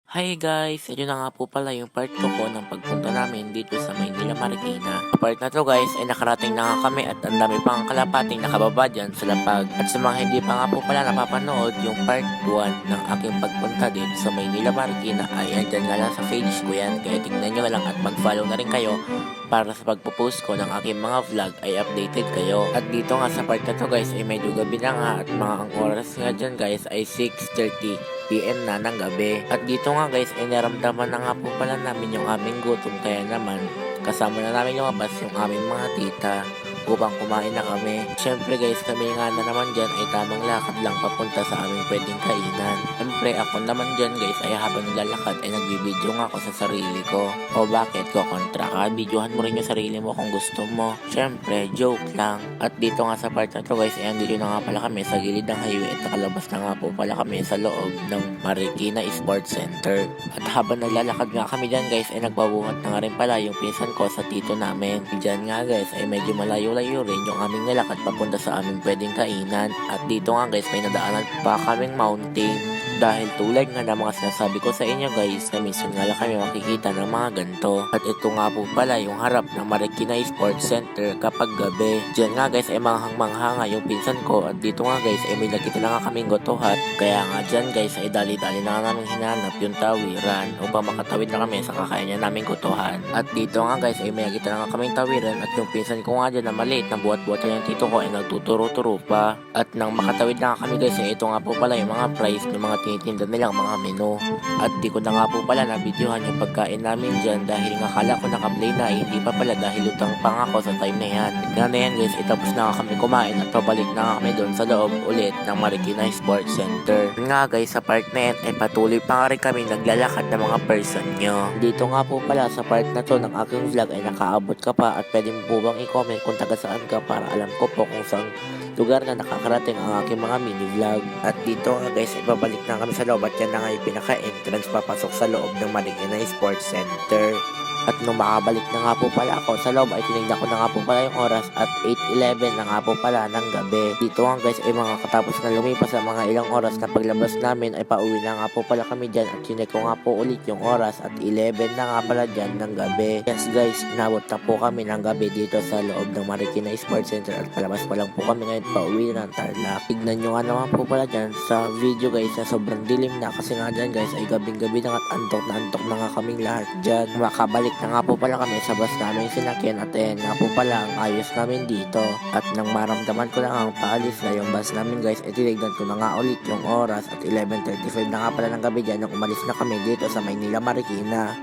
Hi guys! Ito na nga po pala yung part 2 ko ng pagpunta namin dito sa Maynila, Marikina. Sa part na to guys ay nakarating na nga kami at ang dami pang kalapating nakababa dyan sa lapag. At sa mga hindi pa nga po pala napapanood yung part 1 ng aking pagpunta dito sa Maynila, Marikina ay andyan nga lang sa page ko yan. Kaya tignan nyo lang at mag-follow na rin kayo para sa pagpo-post ko ng aking mga vlog ay updated kayo. At dito nga sa part na to guys ay medyo gabi na nga at mga ang oras nga dyan guys ay 6:30 PM na ng gabi. At dito nga guys ay naramdaman na nga po pala namin yung aming gutom, kaya naman kasama na namin lumabas yung aming mga tita upang kumain na kami. Syempre guys, kami nga na naman dyan ay tamang lakad lang papunta sa aming pwedeng kainan. Syempre ako naman dyan guys ay habang naglalakad ay nagbibideo nga ako sa sarili ko. O bakit ko kontra ka? Videohan mo rin yung sarili mo kung gusto mo. Syempre, joke lang. At dito nga sa part na to guys ay andito na nga pala kami sa gilid ng highway at nakalabas na nga po pala kami sa loob ng Marikina Sports Center. At habang naglalakad nga kami dyan guys ay nagbabuhat na nga rin pala yung pinsan ko sa tito namin. Dyan nga guys ay medyo malayo-layo rin yung aming nilakad papunta sa aming pwedeng kainan. At dito nga guys may nadaanan pa kaming mountain. Dahil tulad nga ng mga sinasabi ko sa inyo guys, na minsan nga lang kami makikita ng mga ganito. At ito nga po pala yung harap ng Marikina Sports Center kapag gabi. Diyan nga guys ay manghang-mangha nga yung pinsan ko. At dito nga guys ay may nakita na nga kaming gotohat. Kaya nga dyan guys ay dali-dali na nga namin hinanap yung tawiran upang makatawid na kami sa kakayanan naming gotohan. At dito nga guys ay may nakita na nga kaming tawiran at yung pinsan ko nga dyan na maliit na buhat-buhatan yung tito ko ay nagtuturo-turo pa. At nang makatawid na nga kami guys ay ito nga po pala yung mga price ng mga tinitinda nilang mga menu. At di ko na nga po pala nabidyohan yung pagkain namin dyan dahil nga kala ko nakaplay na hindi pa pala dahil utang pa nga ako sa time na yan. At na yan guys, itapos na nga kami kumain at pabalik na nga kami doon sa loob ulit ng Marikina Sports Center. Nga guys, sa part na yan ay patuloy pa nga rin kami naglalakad ng mga person nyo. Dito nga po pala sa part na to ng aking vlog ay nakaabot ka pa at pwede mo po bang i-comment kung taga saan ka para alam ko po kung saan lugar na nakakarating ang aking mga mini vlog. At dito nga guys ay babalik na kami sa loob at yan na nga yung pinaka-entrance papasok sa loob ng Marikina Sports Center. At nung makabalik na nga po pala ako sa loob ay tinignan ko na nga po pala yung oras at 8:11 na nga po pala ng gabi. Dito nga guys ay mga katapos na lumipas sa mga ilang oras na paglabas namin ay pauwi na nga po pala kami dyan at chinek ko nga po ulit yung oras at 11 na nga pala dyan ng gabi. Yes guys, inabot na po kami ng gabi dito sa loob ng Marikina Sports Center at palabas pa lang po kami ngayon pauwi na ng Tarlac. Tignan nyo nga naman po pala dyan sa video guys na sobrang dilim na kasi nga dyan guys ay gabing-gabi na at antok na nga kaming lahat dyan. Makabalik na nga po pala kami sa bus namin sinakyan at ayan nga po pala ang ayos namin dito. At nang maramdaman ko na ang paalis na yung bus namin guys ay tinignan ko na nga ulit yung oras at 11:35 na nga pala ng gabi dyan nung umalis na kami dito sa Maynila, Marikina.